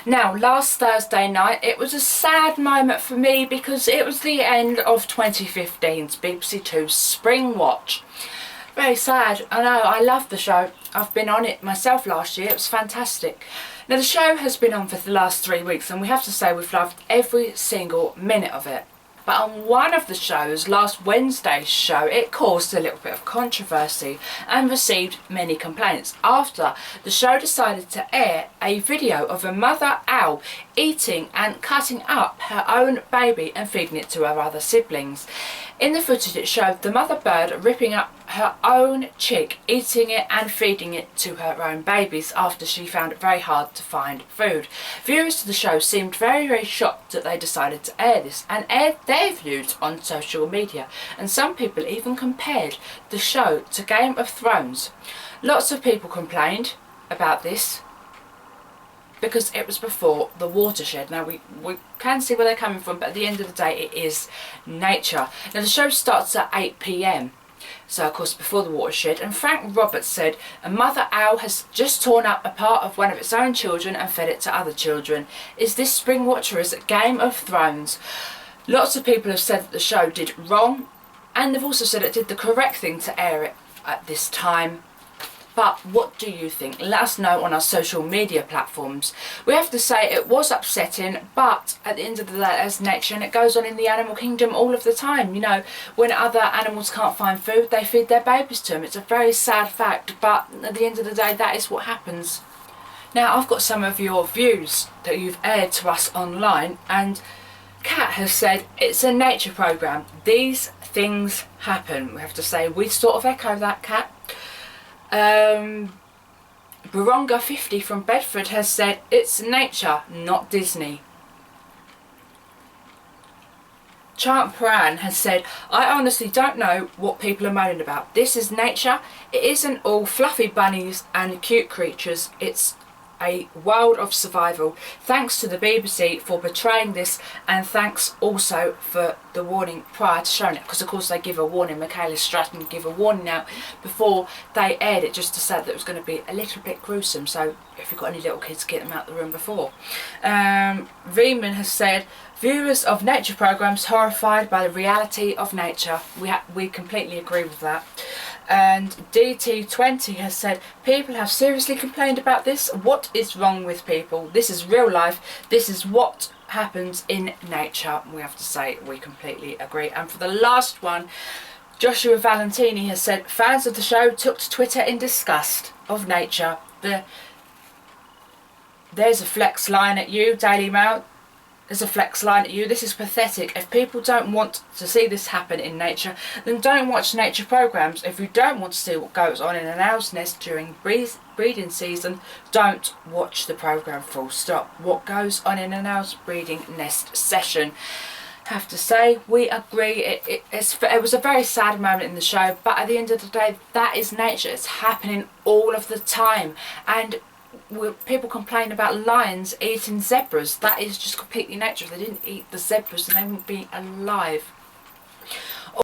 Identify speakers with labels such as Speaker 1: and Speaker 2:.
Speaker 1: Now, last Thursday night, it was a sad moment for me because it was the end of 2015's BBC Two Springwatch. Very sad. I know, I love the show. I've been on it myself last year. It was fantastic. Now, the show has been on for the last 3 weeks, and we have to say we've loved every single minute of it. But on one of the shows, last Wednesday's show, it caused a little bit of controversy and received many complaints after the show decided to air a video of a mother owl eating and cutting up her own baby and feeding it to her other siblings. In the footage, it showed the mother bird ripping up her own chick, eating it and feeding it to her own babies after she found it very hard to find food. Viewers to the show seemed very shocked that they decided to air this and aired their views on social media, and some people even compared the show to Game of Thrones. Lots of people complained about this because it was before the watershed. Now we can see where they're coming from, but at the end of the day it is nature. Now the show starts at 8 p.m. so of course before the watershed, and Frank Roberts said a mother owl has just torn up a part of one of its own children and fed it to other children. Is this Springwatch or is it Game of Thrones? Lots of people have said that the show did wrong, and they've also said it did the correct thing to air it at this time. But what do you think? Let us know on our social media platforms. We have to say it was upsetting, but at the end of the day, that's nature, and it goes on in the animal kingdom all of the time. You know, when other animals can't find food, they feed their babies to them. It's a very sad fact, but at the end of the day, that is what happens. Now, I've got some of your views that you've aired to us online, and Kat has said it's a nature programme. These things happen. We have to say we sort of echo that, Kat. Baronga 50 from Bedford has said it's nature, not Disney. Chant Pran has said, I honestly don't know what people are moaning about. This is nature. It isn't all fluffy bunnies and cute creatures. It's a world of survival. Thanks to the BBC for portraying this, and thanks also for the warning prior to showing it, because of course they give a warning. Michaela Stratton give a warning out before they aired it, just to say that it was going to be a little bit gruesome, so if you've got any little kids, get them out the room before. Riemann has said viewers of nature programmes horrified by the reality of nature. We completely agree with that. And DT20 has said people have seriously complained about this. What is wrong with people? This is real life. This is what happens in nature. We have to say we completely agree. And for the last one, Joshua Valentini has said fans of the show took to Twitter in disgust of nature. There's a flex line at you, Daily Mail. There's a flex line at you. This is pathetic. If people don't want to see this happen in nature, then don't watch nature programmes. If you don't want to see what goes on in an owl's nest during breeding season, don't watch the programme, full stop. What goes on in an owl's breeding nest session. Have to say, we agree. It was a very sad moment in the show, but at the end of the day, that is nature. It's happening all of the time. And people complain about lions eating zebras. That is just completely nature. If they didn't eat the zebras, then they wouldn't be alive.